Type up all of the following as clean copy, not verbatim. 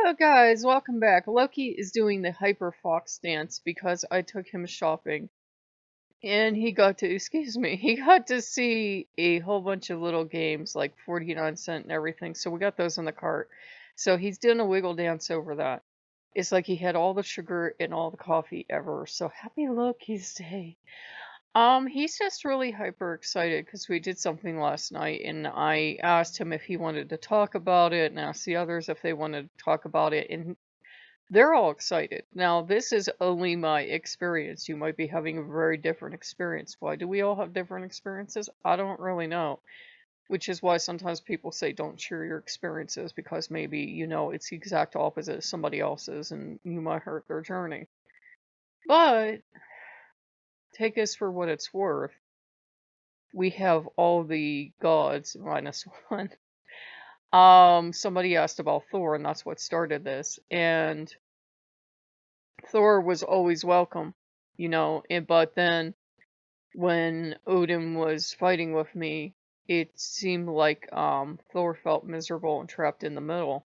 Hello, guys. Welcome back. Loki is doing the Hyper Fox dance because I took him shopping. And he got to, excuse me, he got to see a whole bunch of little games like 49 cent and everything. So we got those in the cart. So he's doing a wiggle dance over that. It's like he had all the sugar and all the coffee ever. So happy Loki's Day. He's just really hyper excited because we did something last night and I asked him if he wanted to talk about it and asked the others if they wanted to talk about it, and they're all excited. Now, this is only my experience. You might be having a very different experience. Why do we all have different experiences? I don't really know. Which is why sometimes people say don't share your experiences because maybe, it's the exact opposite of somebody else's and you might hurt their journey. But take this for what it's worth. We have all the gods minus one. Somebody asked about Thor, and that's what started this. And Thor was always welcome, but then when Odin was fighting with me, it seemed like Thor felt miserable and trapped in the middle.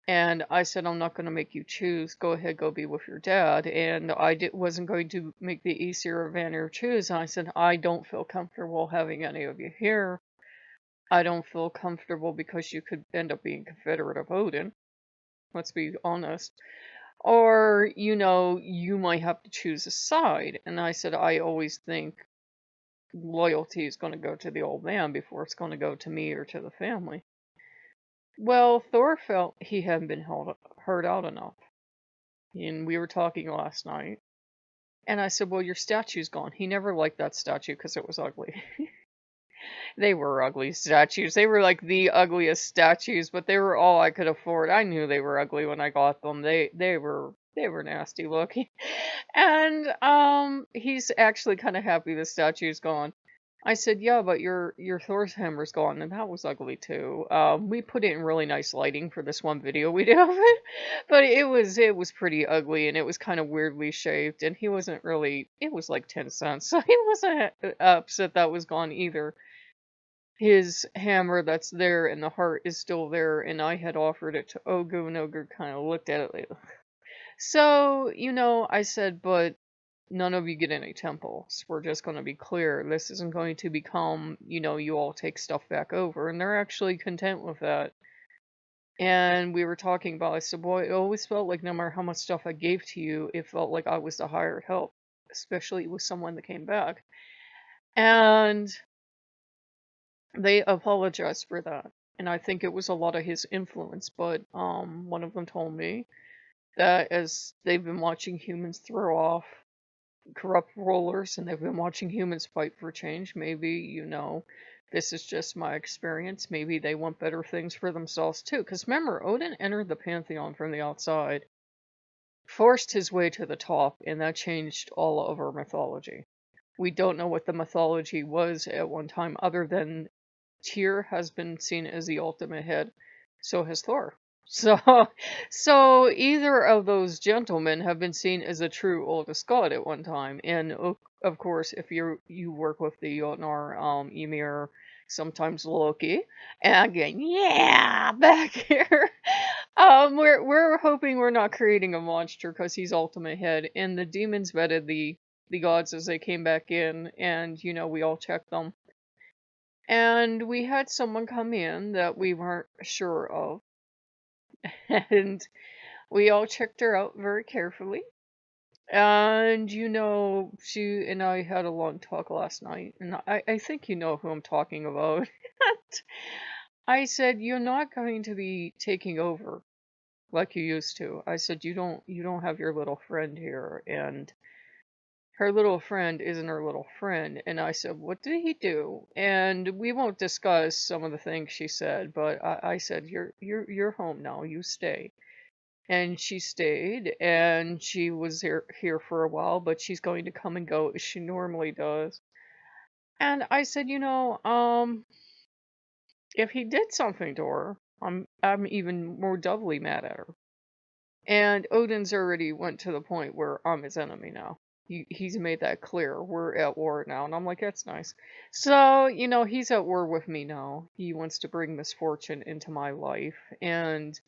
And I said, I'm not going to make you choose. Go ahead, go be with your dad. And wasn't going to make the Aesir or Vanir choose. And I said, I don't feel comfortable having any of you here. I don't feel comfortable because you could end up being Confederate of Odin. Let's be honest. Or, you might have to choose a side. And I said, I always think loyalty is going to go to the old man before it's going to go to me or to the family. Well, Thor felt he hadn't been heard out enough. And we were talking last night. And I said, well, your statue's gone. He never liked that statue because it was ugly. They were ugly statues. They were like the ugliest statues, but they were all I could afford. I knew they were ugly when I got them. They were nasty looking. And he's actually kind of happy the statue's gone. I said, yeah, but your Thor's hammer's gone, and that was ugly too. We put it in really nice lighting for this one video we did of it, but it was pretty ugly, and it was kind of weirdly shaped, and he wasn't really. It was like 10 cents, so he wasn't upset that was gone either. His hammer that's there and the heart is still there, and I had offered it to Ogu, and Ogu kind of looked at it like. So, I said, but none of you get any temples. We're just going to be clear. This isn't going to become, you all take stuff back over. And they're actually content with that. And we were talking about, I said, boy, it always felt like no matter how much stuff I gave to you, it felt like I was the hired help, especially with someone that came back. And they apologized for that. And I think it was a lot of his influence, but one of them told me that as they've been watching humans throw off corrupt rulers and they've been watching humans fight for change, maybe, this is just my experience. Maybe they want better things for themselves too. Because remember, Odin entered the pantheon from the outside, forced his way to the top, and that changed all of our mythology. We don't know what the mythology was at one time other than Tyr has been seen as the ultimate head, so has Thor. So, so either of those gentlemen have been seen as a true oldest god at one time, and of course, if you work with the Jotnar, Ymir, sometimes Loki, and again, yeah, back here. We're hoping we're not creating a monster because he's ultimate head, and the demons vetted the gods as they came back in, and we all checked them. And we had someone come in that we weren't sure of. And we all checked her out very carefully. And, she and I had a long talk last night. And I think you know who I'm talking about. I said, you're not going to be taking over like you used to. I said, you don't have your little friend here. And her little friend isn't her little friend. And I said, what did he do? And we won't discuss some of the things she said, but I said, you're home now, you stay. And she stayed, and she was here for a while, but she's going to come and go as she normally does. And I said, if he did something to her, I'm even more doubly mad at her. And Odin's already went to the point where I'm his enemy now. He's made that clear. We're at war now. And I'm like, that's nice. So, he's at war with me now. He wants to bring misfortune into my life. And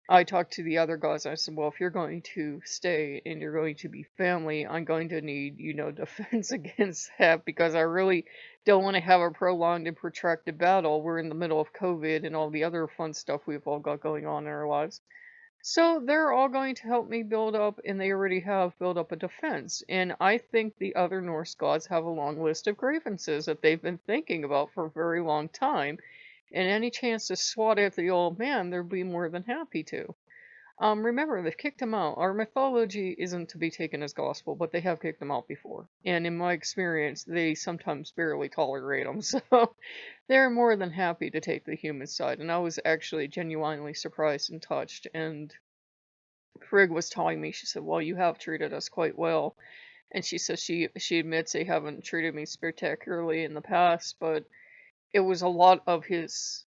I talked to the other gods. I said, well, if you're going to stay and you're going to be family, I'm going to need, defense against that because I really don't want to have a prolonged and protracted battle. We're in the middle of COVID and all the other fun stuff we've all got going on in our lives. So they're all going to help me build up, and they already have built up a defense. And I think the other Norse gods have a long list of grievances that they've been thinking about for a very long time. And any chance to swat at the old man, they'd be more than happy to. Remember, they've kicked him out. Our mythology isn't to be taken as gospel, but they have kicked him out before. And in my experience, they sometimes barely tolerate him. So they're more than happy to take the human side. And I was actually genuinely surprised and touched. And Frigg was telling me, she said, well, you have treated us quite well. And she says she admits they haven't treated me spectacularly in the past, but it was a lot of his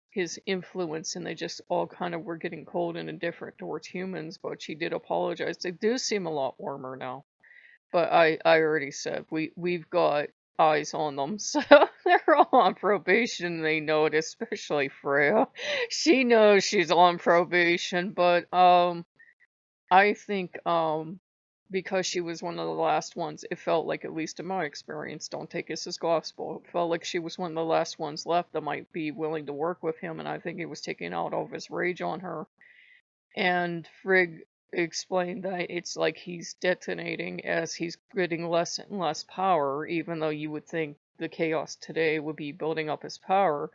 influence, and they just all kind of were getting cold and indifferent towards humans. But she did apologize. They do seem a lot warmer now. But I already said we've got eyes on them, so they're all on probation. They know it, especially Freya. She knows she's on probation, but I think because she was one of the last ones, it felt like, at least in my experience, don't take this as gospel, it felt like she was one of the last ones left that might be willing to work with him, and I think he was taking out all of his rage on her. And Frigg explained that it's like he's detonating as he's getting less and less power, even though you would think the chaos today would be building up his power.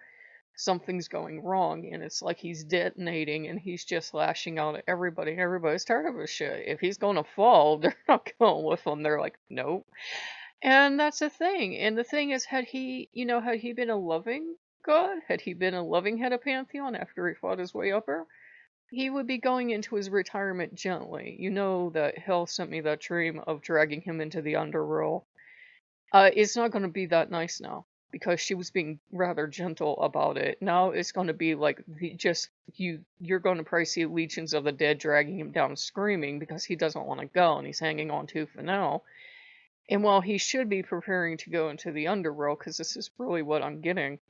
Something's going wrong, and it's like he's detonating and he's just lashing out at everybody, and everybody's tired of his shit. If he's gonna fall, they're not going with him. They're like, nope. And that's the thing. And the thing is, had he been a loving god, had he been a loving head of Pantheon after he fought his way up her, he would be going into his retirement gently. You know that Hel sent me that dream of dragging him into the underworld. It's not going to be that nice now because she was being rather gentle about it. Now it's going to be like you're going to probably see legions of the dead dragging him down screaming because he doesn't want to go and he's hanging on tooth and nail. And while he should be preparing to go into the underworld, because this is really what I'm getting,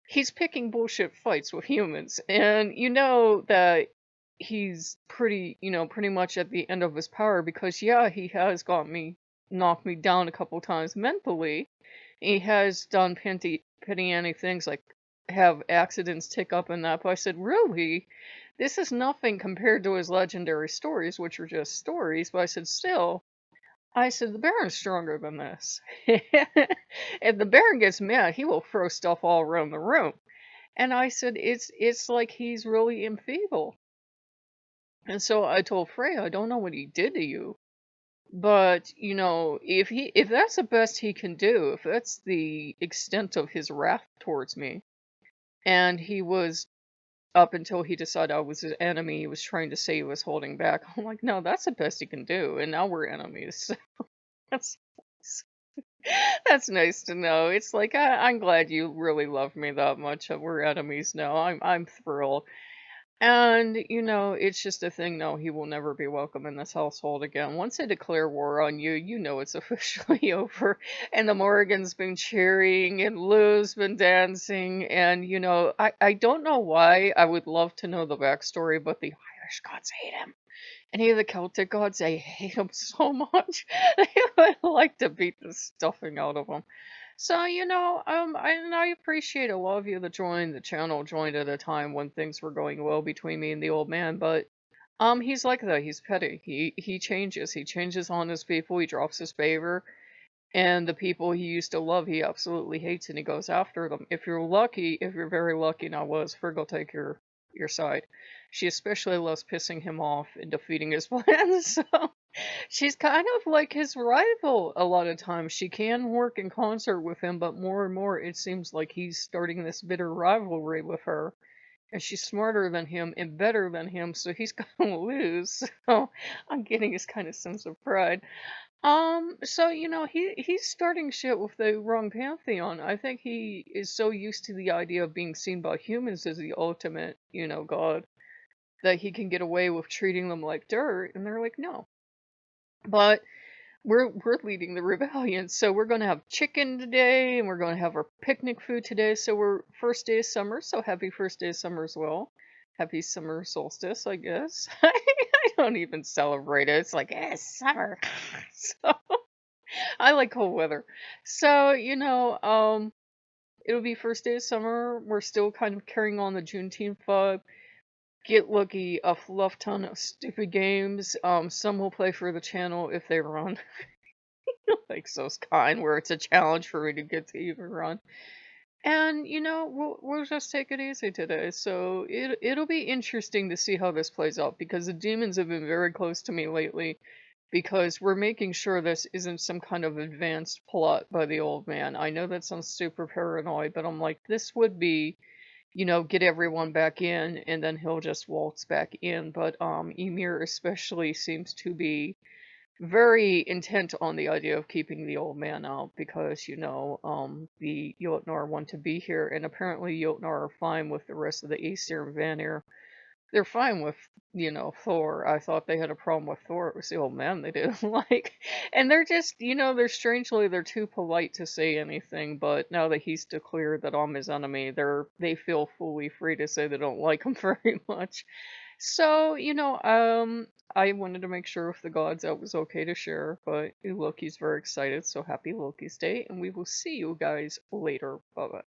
he's picking bullshit fights with humans, and you know that he's pretty much at the end of his power because yeah, he has knocked me down a couple times mentally. He has done petty things like have accidents tick up and that, but I said, really? This is nothing compared to his legendary stories, which are just stories, but I said, still, I said, the Baron's stronger than this. If the Baron gets mad, he will throw stuff all around the room. And I said, it's like he's really enfeebled. And so I told Freya, I don't know what he did to you, but if that's the best he can do, if that's the extent of his wrath towards me, and he was up until he decided I was his enemy, he was trying to say he was holding back. I'm like, no, that's the best he can do, and now we're enemies. That's nice. That's nice to know. It's like I'm glad you really love me that much. We're enemies now. I'm thrilled. And it's just a thing. No, he will never be welcome in this household again. Once they declare war on you, you know it's officially over. And the Morrigan's been cheering, and Lou's been dancing, and I don't know why. I would love to know the backstory, but the Irish gods hate him. Any of the Celtic gods, they hate him so much. They would like to beat the stuffing out of him. So, I appreciate a lot of you that joined the channel, joined at a time when things were going well between me and the old man, but he's like that. He's petty. He changes. He changes on his people. He drops his favor. And the people he used to love, he absolutely hates, and he goes after them. If you're very lucky, now was, Frigg will take your side. She especially loves pissing him off and defeating his plans, so she's kind of like his rival a lot of times. She can work in concert with him, but more and more it seems like he's starting this bitter rivalry with her. And she's smarter than him and better than him, so he's gonna lose. So I'm getting his kind of sense of pride. So he's starting shit with the wrong pantheon. I think he is so used to the idea of being seen by humans as the ultimate, god, that he can get away with treating them like dirt, and they're like, no. But we're leading the rebellion, so we're gonna have chicken today, and we're gonna have our picnic food today. So we're first day of summer, so happy first day of summer as well. Happy summer solstice, I guess. I don't even celebrate it. It's like, summer. So I like cold weather. So, it'll be first day of summer. We're still kind of carrying on the Juneteenth vibe. Get Lucky, a fluff ton of stupid games. Some will play for the channel if they run. Like So's Kind, where it's a challenge for me to get to even run. And we'll just take it easy today. So it'll be interesting to see how this plays out because the demons have been very close to me lately because we're making sure this isn't some kind of advanced plot by the old man. I know that sounds super paranoid, but I'm like, this would be, get everyone back in and then he'll just waltz back in. But Emir especially seems to be very intent on the idea of keeping the old man out because, the Jotnar want to be here, and apparently Jotnar are fine with the rest of the Aesir and Vanir. They're fine with, Thor. I thought they had a problem with Thor. It was the old man they didn't like. And they're just, they're too polite to say anything, but now that he's declared that I'm his enemy, they feel fully free to say they don't like him very much. So, I wanted to make sure with the gods that was okay to share, but Loki's very excited, so happy Loki's Day, and we will see you guys later. Bye bye.